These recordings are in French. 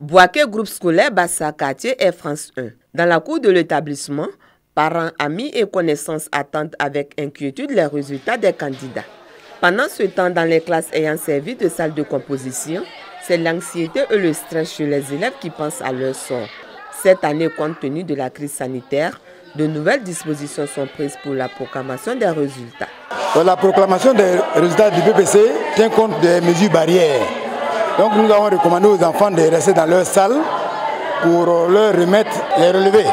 Boaké groupe scolaire Bassa quartier Air France 1. Dans la cour de l'établissement, parents, amis et connaissances attendent avec inquiétude les résultats des candidats. Pendant ce temps, dans les classes ayant servi de salle de composition, c'est l'anxiété et le stress chez les élèves qui pensent à leur sort. Cette année, compte tenu de la crise sanitaire, de nouvelles dispositions sont prises pour la proclamation des résultats. La proclamation des résultats du BPC tient compte des mesures barrières. Donc nous avons recommandé aux enfants de rester dans leur salle pour leur remettre les relevés.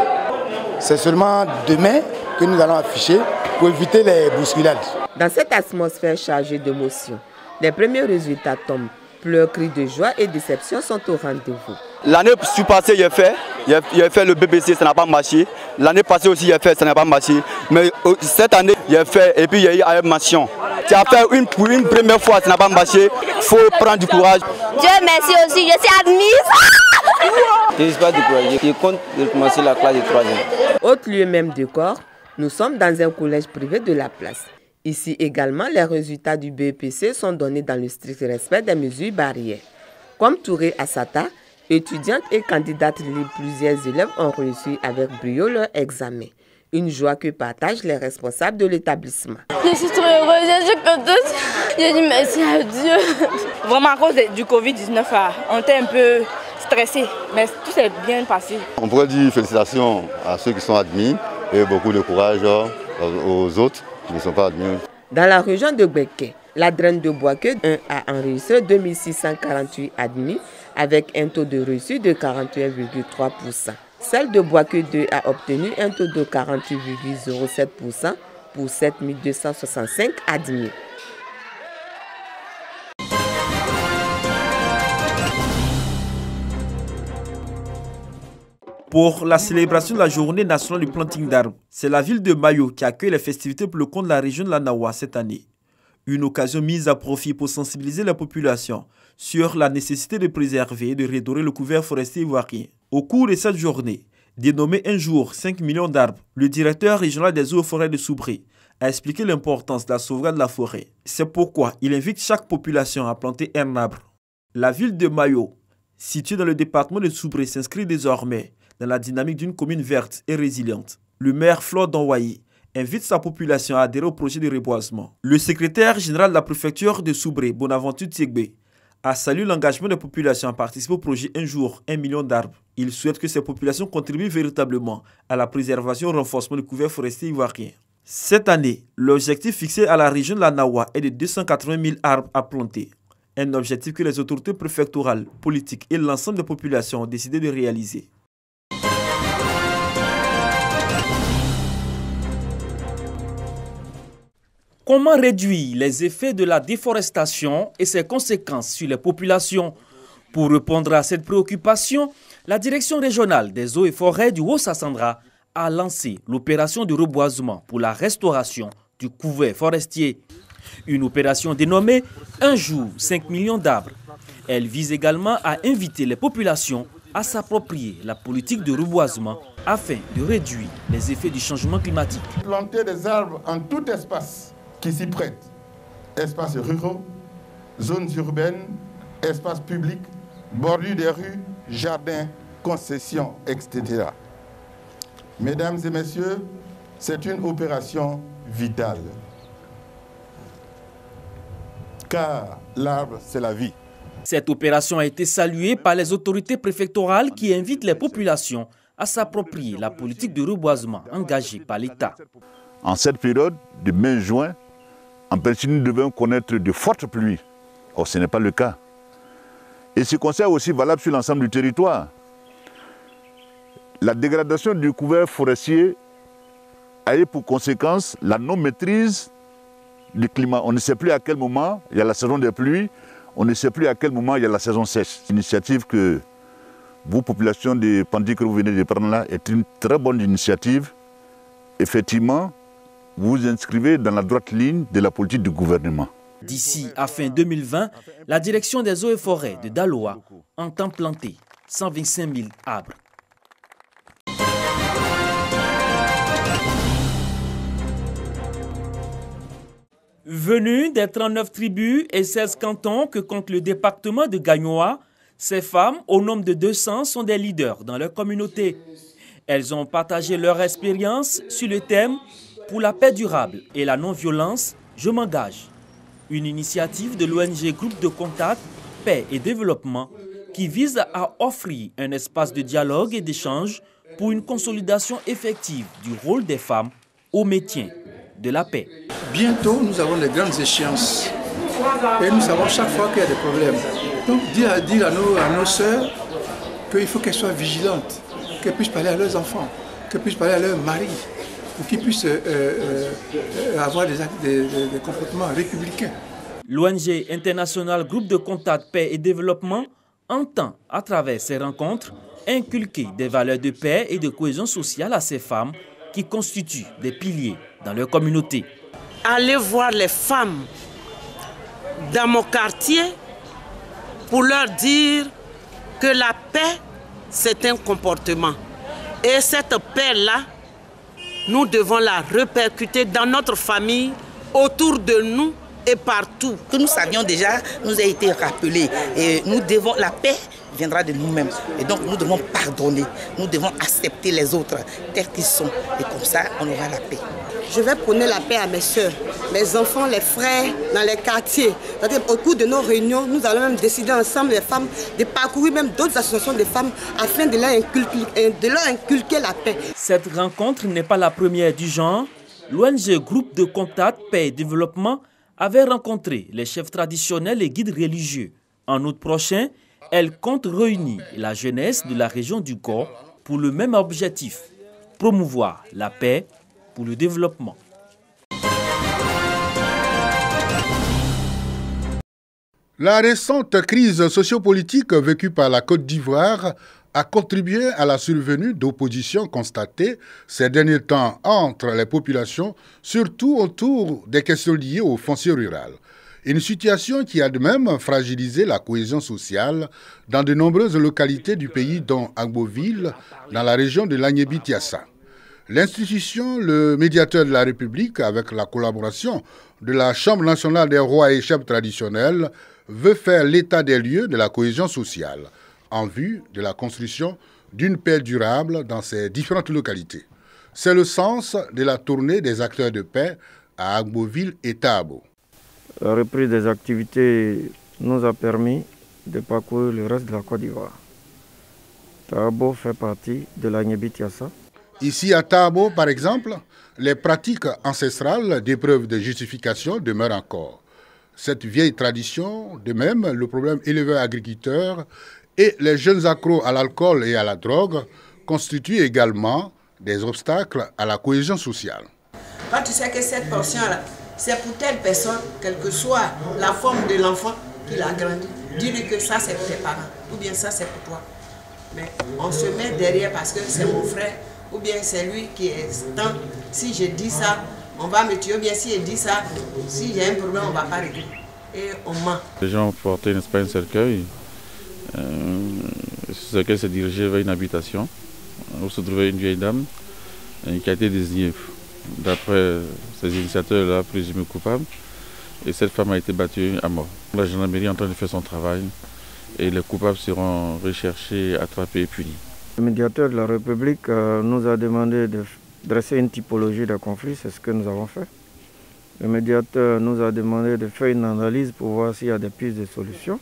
C'est seulement demain que nous allons afficher pour éviter les bousculades. Dans cette atmosphère chargée d'émotions, les premiers résultats tombent. Pleurs, cris de joie et déception sont au rendez-vous. L'année passée, j'ai fait le BBC, ça n'a pas marché. L'année passée aussi, j'ai fait, ça n'a pas marché. Mais cette année, j'ai fait et puis il y a eu une mention. Tu as fait une première fois, ça n'a pas marché. Il faut prendre du courage. Dieu merci aussi, je suis admise. Je ne suis pas découragé, je compte recommencer la classe de 3e. Autre lieu même décor, nous sommes dans un collège privé de la place. Ici également, les résultats du BEPC sont donnés dans le strict respect des mesures barrières. Comme Touré Assata, étudiante et candidate libre, plusieurs élèves ont réussi avec brio leur examen. Une joie que partagent les responsables de l'établissement. Je suis trop heureuse, je suis contente. Je dis merci à Dieu. Vraiment à cause du Covid-19, on était un peu stressés, mais tout s'est bien passé. On pourrait dire félicitations à ceux qui sont admis et beaucoup de courage aux autres qui ne sont pas admis. Dans la région de Béké, la draine de Boaké 1 a enregistré 2648 admis avec un taux de reçu de 41,3%. Celle de Boaké 2 a obtenu un taux de 48,07% pour 7265 admis. Pour la célébration de la journée nationale du planting d'arbres, c'est la ville de Mayo qui accueille les festivités pour le compte de la région de la Nawa cette année. Une occasion mise à profit pour sensibiliser la population sur la nécessité de préserver et de redorer le couvert forestier ivoirien. Au cours de cette journée, dénommée un jour 5 millions d'arbres, le directeur régional des eaux et forêts de Soubré a expliqué l'importance de la sauvegarde de la forêt. C'est pourquoi il invite chaque population à planter un arbre. La ville de Mayo, située dans le département de Soubré, s'inscrit désormais dans la dynamique d'une commune verte et résiliente. Le maire Flore Donwayi invite sa population à adhérer au projet de reboisement. Le secrétaire général de la préfecture de Soubré, Bonaventure Tiegbe, a salué l'engagement des populations à participer au projet Un jour, 1 million d'arbres. Il souhaite que ces populations contribuent véritablement à la préservation et au renforcement du couvert forestier ivoirien. Cette année, l'objectif fixé à la région de la Nawa est de 280 000 arbres à planter. Un objectif que les autorités préfectorales, politiques et l'ensemble des populations ont décidé de réaliser. Comment réduire les effets de la déforestation et ses conséquences sur les populations? Pour répondre à cette préoccupation, la direction régionale des eaux et forêts du Haut-Sassandra a lancé l'opération de reboisement pour la restauration du couvert forestier. Une opération dénommée Un jour, 5 millions d'arbres. Elle vise également à inviter les populations à s'approprier la politique de reboisement afin de réduire les effets du changement climatique. Planter des arbres en tout espace qui s'y prêtent. Espaces ruraux, zones urbaines, espaces publics, bordures des rues, jardins, concessions, etc. Mesdames et messieurs, c'est une opération vitale. Car l'arbre, c'est la vie. Cette opération a été saluée par les autorités préfectorales qui invitent les populations à s'approprier la politique de reboisement engagée par l'État. En cette période de mai-juin, en principe, nous devons connaître de fortes pluies. Or, ce n'est pas le cas. Et ce conseil est aussi valable sur l'ensemble du territoire. La dégradation du couvert forestier a eu pour conséquence la non-maîtrise du climat. On ne sait plus à quel moment il y a la saison des pluies, on ne sait plus à quel moment il y a la saison sèche. L'initiative que vous, population de Pandi, que vous venez de prendre là, est une très bonne initiative. Effectivement, vous vous inscrivez dans la droite ligne de la politique du gouvernement. D'ici à fin 2020, la direction des eaux et forêts de Daloa entend planter 125 000 arbres. Venus des 39 tribus et 16 cantons que compte le département de Gagnoa, Ces femmes, au nombre de 200, sont des leaders dans leur communauté. Elles ont partagé leur expérience sur le thème « Pour la paix durable et la non-violence, je m'engage ». Une initiative de l'ONG Groupe de Contact, Paix et Développement qui vise à offrir un espace de dialogue et d'échange pour une consolidation effective du rôle des femmes au maintien de la paix. Bientôt, nous avons les grandes échéances et nous savons chaque fois qu'il y a des problèmes. Donc, dire à nos sœurs qu'il faut qu'elles soient vigilantes, qu'elles puissent parler à leurs enfants, qu'elles puissent parler à leurs maris, pour qu'ils puissent avoir des comportements républicains. L'ONG internationale Groupe de Contact Paix et Développement entend, à travers ces rencontres, inculquer des valeurs de paix et de cohésion sociale à ces femmes qui constituent des piliers dans leur communauté. Aller voir les femmes dans mon quartier pour leur dire que la paix, c'est un comportement. Et cette paix-là, nous devons la répercuter dans notre famille, autour de nous et partout. Que nous savions déjà, nous a été rappelé. Et nous devons, la paix viendra de nous-mêmes. Et donc nous devons pardonner. Nous devons accepter les autres tels qu'ils sont. Et comme ça, on aura la paix. Je vais prôner la paix à mes soeurs, mes enfants, les frères, dans les quartiers. C'est-à-dire, au cours de nos réunions, nous allons même décider ensemble, les femmes, de parcourir même d'autres associations de femmes afin de leur inculquer la paix. Cette rencontre n'est pas la première du genre. L'ONG Groupe de Contact Paix et Développement avait rencontré les chefs traditionnels et guides religieux. En août prochain, elle compte réunir la jeunesse de la région du Gor pour le même objectif, promouvoir la paix pour le développement. La récente crise sociopolitique vécue par la Côte d'Ivoire a contribué à la survenue d'oppositions constatées ces derniers temps entre les populations, surtout autour des questions liées au foncier rural. Une situation qui a de même fragilisé la cohésion sociale dans de nombreuses localités du pays, dont Agboville, dans la région de l'Agnébi-Tiassa. L'institution, le médiateur de la République, avec la collaboration de la Chambre nationale des rois et chefs traditionnels, veut faire l'état des lieux de la cohésion sociale en vue de la construction d'une paix durable dans ces différentes localités. C'est le sens de la tournée des acteurs de paix à Agboville et Tabo. La reprise des activités nous a permis de parcourir le reste de la Côte d'Ivoire. Tabo fait partie de l'Agnébi-Tiassa. Ici à Tabo, par exemple, les pratiques ancestrales d'épreuves de justification demeurent encore. Cette vieille tradition, de même le problème éleveur-agriculteur et les jeunes accros à l'alcool et à la drogue constituent également des obstacles à la cohésion sociale. Quand tu sais que cette portion-là, c'est pour telle personne, quelle que soit la forme de l'enfant qui l'a grandi, dis-lui que ça c'est pour tes parents, ou bien ça c'est pour toi. Mais on se met derrière parce que c'est mon frère, ou bien c'est lui qui est tant. Si je dis ça, on va me tuer, ou bien si je dis ça, si j'ai un problème, on ne va pas régler. Et on ment. Les gens ont porté, n'est-ce pas, un cercueil. Ce cercueil s'est dirigé vers une habitation où se trouvait une vieille dame qui a été désignée d'après ces initiateurs-là présumés coupables. Et cette femme a été battue à mort. La gendarmerie est en train de faire son travail et les coupables seront recherchés, attrapés et punis. Le médiateur de la République nous a demandé de dresser une typologie de conflit, c'est ce que nous avons fait. Le médiateur nous a demandé de faire une analyse pour voir s'il y a des pistes de solutions.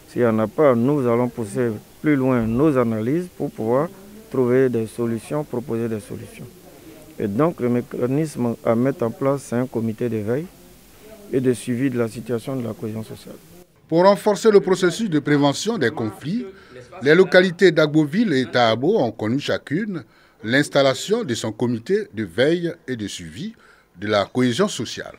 S'il n'y en a pas, nous allons pousser plus loin nos analyses pour pouvoir trouver des solutions, proposer des solutions. Et donc le mécanisme à mettre en place, c'est un comité de veille et de suivi de la situation de la cohésion sociale. Pour renforcer le processus de prévention des conflits, les localités d'Agboville et Tabo ont connu chacune l'installation de son comité de veille et de suivi de la cohésion sociale.